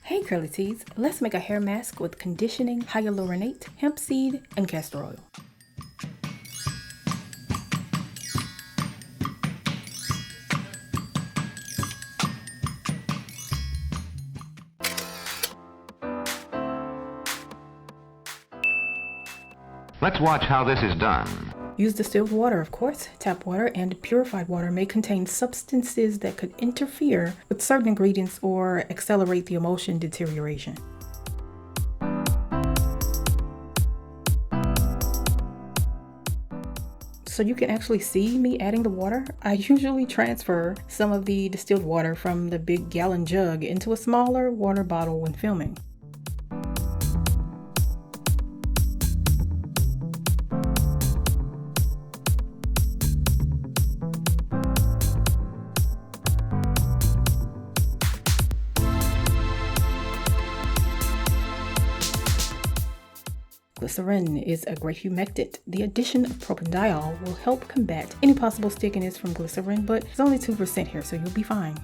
Hey curly tees, let's make a hair mask with conditioning hyaluronate, hemp seed, and castor oil. Let's watch how this is done. Use distilled water, of course. Tap water and purified water may contain substances that could interfere with certain ingredients or accelerate the emulsion deterioration. So you can actually see me adding the water. I usually transfer some of the distilled water from the big gallon jug into a smaller water bottle when filming. Glycerin is a great humectant. The addition of propanediol will help combat any possible stickiness from glycerin, but it's only 2% here, so you'll be fine.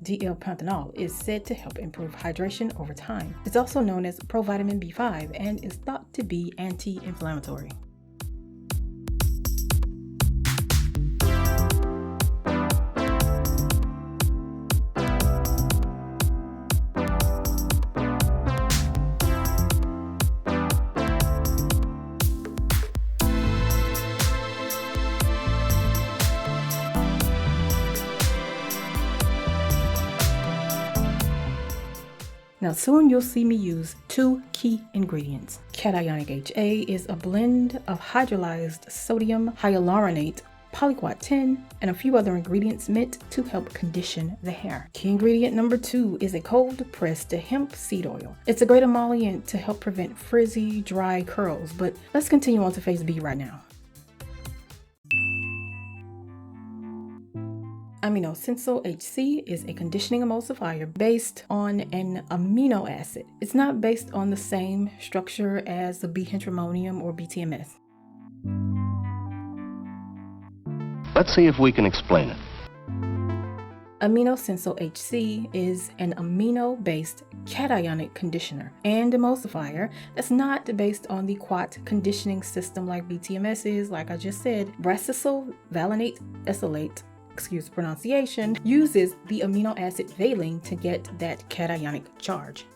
DL-panthenol is said to help improve hydration over time. It's also known as provitamin B5 and is thought to be anti-inflammatory. Now soon you'll see me use two key ingredients. Cationic HA is a blend of hydrolyzed sodium hyaluronate, polyquat 10, and a few other ingredients meant to help condition the hair. Key ingredient number 2 is a cold pressed hemp seed oil. It's a great emollient to help prevent frizzy, dry curls, but let's continue on to phase B right now. AminoSensyl HC is a conditioning emulsifier based on an amino acid. It's not based on the same structure as the Behentrimonium or BTMS. Let's see if we can explain it. AminoSensyl HC is an amino-based cationic conditioner and emulsifier that's not based on the quat conditioning system like BTMS is, like I just said. Brassicil valinate acylate, excuse pronunciation, uses the amino acid valine to get that cationic charge.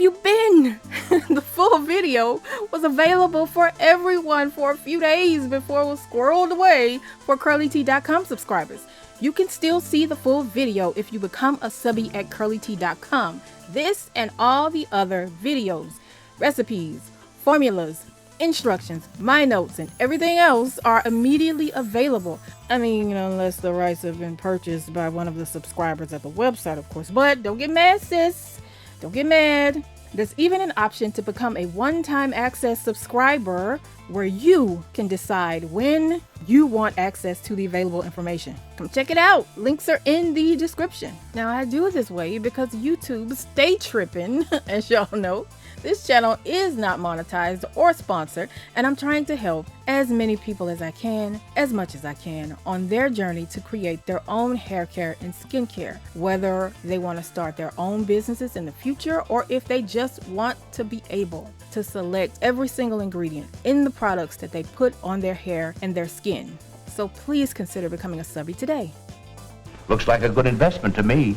You been? The full video was available for everyone for a few days before it was squirreled away for CURLYTEA.com subscribers. You can still see the full video if you become a subby at CURLYTEA.com. This and all the other videos, recipes, formulas, instructions, my notes, and everything else are immediately available. I mean, unless the rights have been purchased by one of the subscribers at the website, of course. But don't get mad, sis. Don't get mad. There's even an option to become a one-time access subscriber where you can decide when you want access to the available information. Come check it out. Links are in the description. Now I do it this way because YouTube stay tripping, as y'all know. This channel is not monetized or sponsored, and I'm trying to help as many people as I can, as much as I can, on their journey to create their own hair care and skincare, whether they want to start their own businesses in the future or if they just want to be able to select every single ingredient in the products that they put on their hair and their skin. So please consider becoming a subby today. Looks like a good investment to me.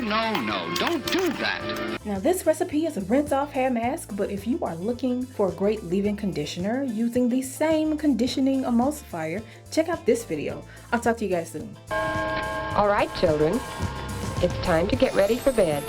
No, don't do that. Now this recipe is a rinse-off hair mask, but if you are looking for a great leave-in conditioner using the same conditioning emulsifier, check out this video. I'll talk to you guys soon. All right, children, it's time to get ready for bed.